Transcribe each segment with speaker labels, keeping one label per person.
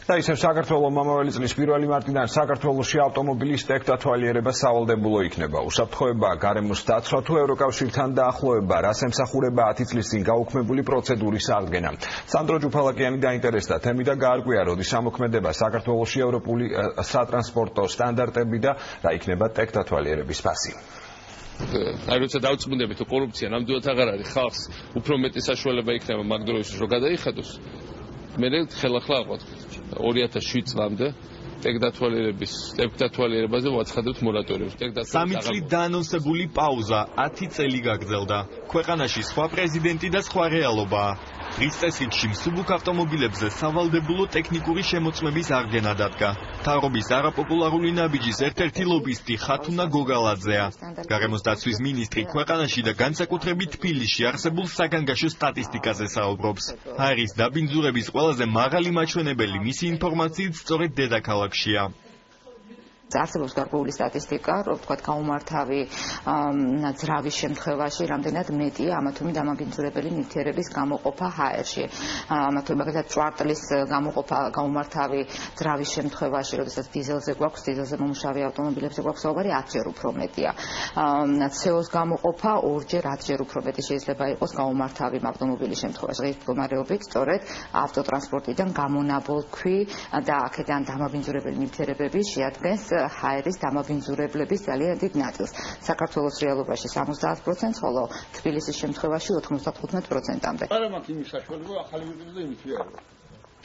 Speaker 1: და ისევ საქართველოს მომავალი წლის 1 მარტიდან საქართველოში ავტომობილის ტექდათვალიერება სავალდებულო იქნება. უსაფრთხოება, გარემოს დაცვა თუ ევროკავშირთან დაახლოება, რას ემსახურება 10 წლის წინ გაუქმებული პროცედურის აღდგენა. სანდრო ჯუფალაკიანი დაინტერესდა თემი და გაარკვია, როდის ამოქმედება საქართველოში ევროპული სატრანსპორტო სტანდარტები და რა იქნება ტექდათვალიერების ფასი.
Speaker 2: აი როცა დავწმუნდებით, რომ კორუფცია ნამდვილად აღარ არის, ხალხს უფრო მეტი საშუალება იქნება მაგ დროისთვის რომ გადაიხადოს. მე ხელახლა აღვაწყობთ 2007 წლამდე ტექდათვალიერებაზე ვაცხადებთ მორატორიუმს.
Speaker 3: სამი წლით დაანონსებული პაუზა 10 წელი გაგრძელდა. ქვეყანაში სხვა პრეზიდენტი და სხვა რეალობაა. დღის წესრიგში მსუბუქ ავტომობილებზე სავალდებულო ტექნიკური შემოწმების აღდგენა დადგა. მთავრობის არაპოპულარული ნაბიჯის ერთ-ერთი ლობისტი ხათუნა გოგალაძეა. გარემოს დაცვის მინისტრი ქვეყანაში და განსაკუთრებით თბილისში არსებულ საგანგაშო სტატისტიკაზე საუბრობს. არის დაბინძურების ყველაზე მაღალი მაჩვენებელი მისი ინფორმაციით სწორედ დედაქალაქშია.
Speaker 4: არსებობს გარკვეული სტატისტიკა, რომ თქვათ გაუმართავი ძრავის შემთხვევაში რამდენად მეტია ამა თუ იმ დამაბინძურებელი ნივთიერების გამოყოფა ჰაერში. ამა თუ მაგალითად ჭვარტლის გამოყოფა გაუმართავი ძრავის შემთხვევაში, როდესაც დიზელზე გვაქვს, დიზელზე მომუშავე ავტომობილებზე გვაქვს საუბარი 10 ჯერ უფრო მეტია. CO-ს გამოყოფა 2 ჯერ 10 ჯერ უფრო მეტი შეიძლება იყოს გაუმართავი ავტომობილის შემთხვევაში. დღეს მდგომარეობით სწორედ ავტოტრანსპორტიდან გამონაბოლქვი და აქედან დამაბინძურებელი ნივთიერებები შეადგენს ჰაერის დამაბინძურებლების ძალიან დიდ ნაწილს. საქართველოს რეალობაში 70%, ხოლო თბილისის შემთხვევაში 95%-ამდე.
Speaker 5: არა მაქვს იმის საშუალება ახალი ვიყიდო იმითი არა.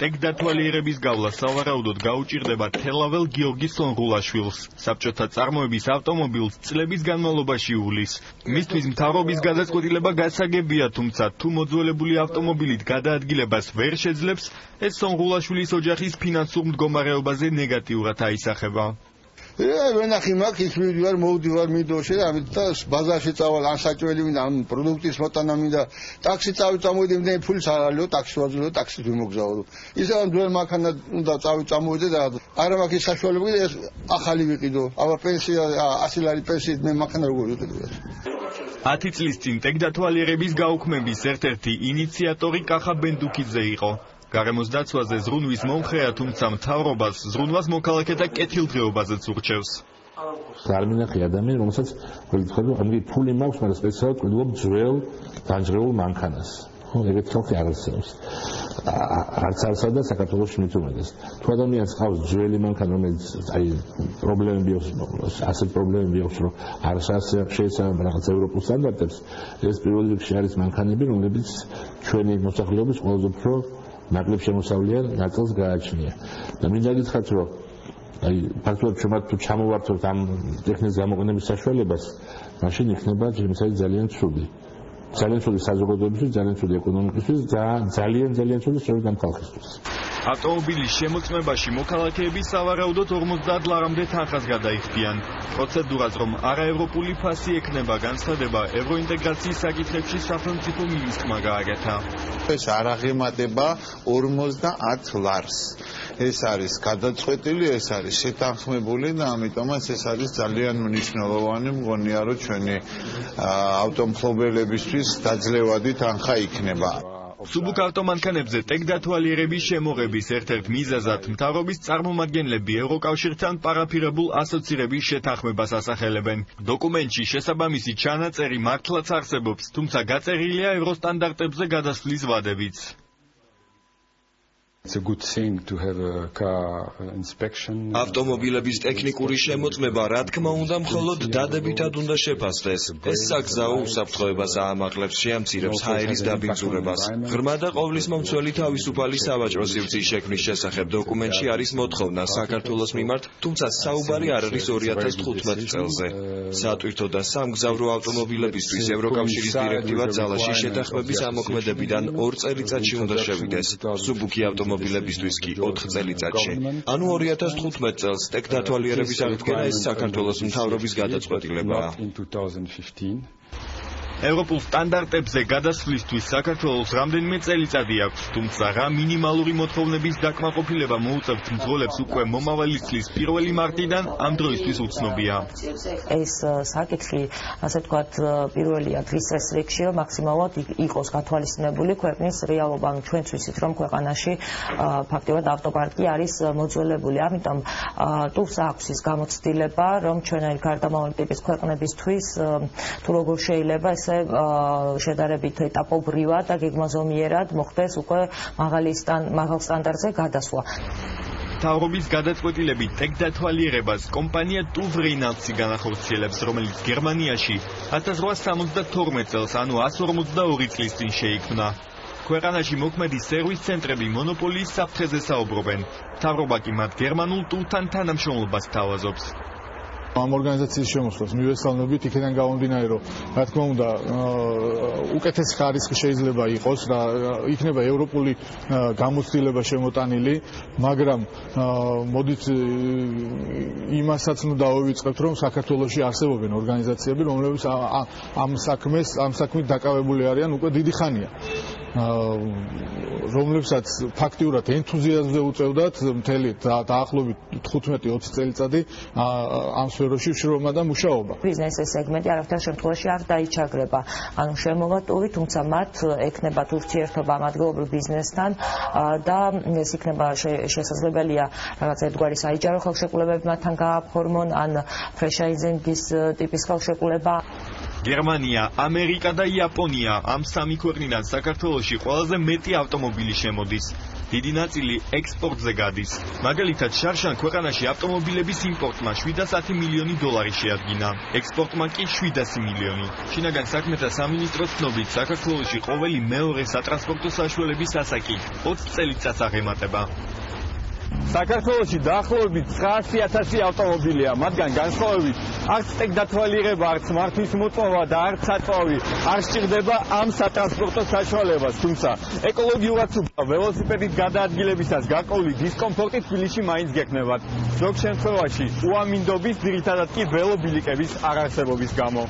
Speaker 3: ტექდათვალიერების გავლა სავარაუდოდ გაუჭირდება თელაվել გიორგი სონღულაშვილს. საბჭოთა წარმოების ავტომობილს წლების განმავლობაში უვლის. მისთვის მთავრობის გადაწყვეტილება გასაგებია, თუმცა თუ მოძველებული ავტომობილით გადაადგილებას ვერ შეძლებს, ეს სონღულაშვილის ოჯახის ფინანსურ მდგომარეობაზე ნეგატიურად აისახება.
Speaker 5: ვენახი მაქვს, ის მივიდივარ, მოვდივარ მინდორში და ამით და ბაზარში წავალ, ან საჭველი მინდა, ან პროდუქტის მოტანა მინდა, ტაქსი წამოვიდე, იმდენი ფულს არ ალიო, ტაქსი ვაძლევ, ტაქსით ვიმოგზაურო. ისე ამ ძველ მანქანა უნდა წამოვიდე და არა მაქვს ის საშუალება, ეს ახალი ვიყიდო. აბა პენსია 100 ლარი პენსიით მე მანქანა როგორ ვიყიდო.
Speaker 3: 10 წლის წინ ტექდათვალიერების გაუქმების ერთი ინიციატორი კახა ბენდუკიძე იყო. გარემოს დაცვაზე ზრუნვის მომხრეა, თუმცა მთავრობას ზრუნვას მოქალაქეთა კეთილდღეობაზეც ურჩევს.
Speaker 6: არ მინახი ადამიანი, რომელსაც ველითხოვდა, ამგი ფული მაქვს, მაგრამ სპეციალურად ყიდულობ ძველ განჭრეულ მანქანას. ეგეთ ხალხი არ არსებობს. არც არსად და საქართველოში მით უმეტეს. თუ ადამიანს ყავს ძველი მანქანა, რომელიც აი პრობლემები აქვს, ასეთ პრობლემები აქვს, რომ არ შეიცავება რაღაც ევროპულ სტანდარტებს, ეს პირველ რიგში არის მანქანები, რომლებიც ჩვენი მოსახლეობის ყველაზე უფრო ნაკლებ შემოსავლიან ნაწილს გააჩნია. და მინდა გითხრათ, რომ აი ფაქტობრივად ჩვენ თუ ჩამოვართვებთ ამ ტექნიკის გამოყენების საშუალებას, მაშინ იქნება ჯერმისადი ძალიან ცუდი. ძალიან ცუდი საზოგადოებისთვის, ძალიან ცუდი ეკონომიკისთვის და ძალიან ცუდი სწორედ ამ ხალხისთვის.
Speaker 3: ავტომობილის შემოწმებაში მოქალაქეები სავარაუდოდ 50 ლარამდე თანხას გადაიხდიან. პროცედურას რომ არაევროპული ფასი ექნება განცხადება ევროინტეგრაციის საკითხებში სახელმწიფო მინისტრმა გააკეთა.
Speaker 7: ეს არ აღემატება 50 ლარს. ეს არის გადაწყვეტილი, ეს არის შეთანხმებული და ამიტომაც ეს არის ძალიან მნიშვნელოვანი, მგონია რომ ჩვენი ავტომხმობელებისთვის დაძლევადი თანხა იქნება.
Speaker 3: მსუბუქ ავტომანქანებზე ტექდათვალიერების შემოღების ერთ-ერთ მიზეზად მთავრობის წარმომადგენლები ევროკავშირთან პარაფირებულ ასოცირების შეთანხმებას ასახელებენ. დოკუმენტში შესაბამისი ჩანაწერი მართლაც არსებობს, თუმცა გაწერილია ევროსტანდარტებზე გადასვლის ვადებიც.
Speaker 8: ავტომობილების ტექნიკური შემოწმება, რა თქმა უნდა, მხოლოდ დადებითად უნდა შეფასდეს. ეს საგზაო უსაფრთხოებას აამაღლებს, შეამცირებს ჰაერის დაბინძურებას. ღრმა და ყოვლისმომცველი თავისუფალი სავაჭრო სივრცის შექმნის შესახებ დოკუმენტში არის მოთხოვნა საქართველოს მიმართ, თუმცა საუბარი არ არის 2015 წელზე. სატვირთო და სამგზავრო ავტომობილებისთვის ევროკავშირის დირექტივა ძალაში შეთანხმების ამოქმედებიდან 2 წელიწადში უნდა შევიდეს. მსუბუქი ავტომობილებისთვის კი 4 წელიწადში. ანუ 2015 წელს ტექდათვალიერების აღდგენა ეს საქართველოს მთავრობის გადაწყვეტილებაა.
Speaker 3: ევროპულ სტანდარტებზე გადასვლისთვის საქართველოს რამდენიმე წელიწადი აქვს, თუმცა რა მინიმალური მოთხოვნების დაკმაყოფილება მოუწევთ მძღოლებს უკვე მომავალი წლის 1 მარტიდან ამ დროისთვის უცნობია.
Speaker 9: ეს საკითხი, ასე ვთქვათ, პირველია დღის ეს რიგში, რომ მაქსიმალურად იყოს გათვალისწინებული ქვეყნის რეალობა. ჩვენც ვიცით, რომ ქვეყანაში ფაქტობრივად ავტოპარკი არის მოძველებული. ამიტომ ტურს აქვს ის გამოცდილება, რომ ჩვენაირ გარდამავალი ტიპის ქვეყნებისთვის თუ როგორ შეიძლება ესე შედარებით ეტაპობრივად და გეგმაზომიერად მოხდეს უკვე მაღალ სტანდარტზე გადასვლა.
Speaker 3: მთავრობის გადაწყვეტილებით ტექდათვალიერებას კომპანია TÜV Rheinland-ი განახორციელებს, რომელიც გერმანიაში 1872 წელს, ანუ 142 წლის წინ შეიქმნა. ქვეყანაში მოქმედი სერვის ცენტრები მონოპოლიის საფრთხეზე საუბრობენ. მთავრობა კი მათ გერმანულ ტურთან თანამშრომლობას თავაზობს.
Speaker 10: ამ ორგანიზაციის შემოსვლას მივესალმებით, იქიდან გამომდინარე, რომ რა თქმა უნდა, უკეთესი ხარისხი შეიძლება იყოს და იქნება ევროპული გამოცდილება შემოტანილი, მაგრამ მოდით იმასაც დავივიწყებთ, რომ საქართველოში არსებობენ ორგანიზაციები, რომლებიც ამ საქმით დაკავებული არიან უკვე დიდი ხანია. რომლებსაც ფაქტიურად ენთუზიაზმზე უწევდათ მთელი დაახლოებით 15-20 წელიწადი ამ სფეროში შრომა და მუშაობა.
Speaker 9: ბიზნესის სეგმენტი არაფერ შემთხვევაში არ დაიჩაგრება. ანუ შემოვატური, თუმცა მათ ექნებათ ურთიერთობა ამ ადგილობრივ ბიზნესთან და ეს იქნება შესაძლებელია რაღაც ერთგვარი საიჯარო ხელშეკრულებები მათთან გააფორმონ ან ფრენჩაიზინგის ტიპის ხელშეკრულება.
Speaker 3: გერმანია, ამერიკა და იაპონია ამ სამი ქვეყნიდან საქართველოში ყველაზე მეტი ავტომობილი შემოდის. დიდი ნაწილი ექსპორტზე გადის. მაგალითად, შარშან ქვეყანაში ავტომობილების იმპორტმა 710 მილიონი დოლარი შეადგინა. ექსპორტმა კი 700 მილიონი. შინაგან საქმეთა სამინისტროს ცნობით, საქართველოში ყოველი მეორე სატრანსპორტო საშუალების ასაკი 20 წელიწადს აღემატება.
Speaker 11: საქართველოში დაახლოებით 900,000 ავტომობილია, მათგან განსხვავებით არც ტექდათვალიერება, არც მართვის მოწვევა და არც საწვავი არ სჭირდება ამ სატრანსპორტო საშუალებას, თუმცა ეკოლოგიურად ველოსიპედით გადაადგილებისას გარკვეული დისკომფორტი თბილისში მაინც გექნებათ. ზოგ შემთხვევაში უამინდობის, ძირითადად კი ველობილიკების არარსებობის გამო.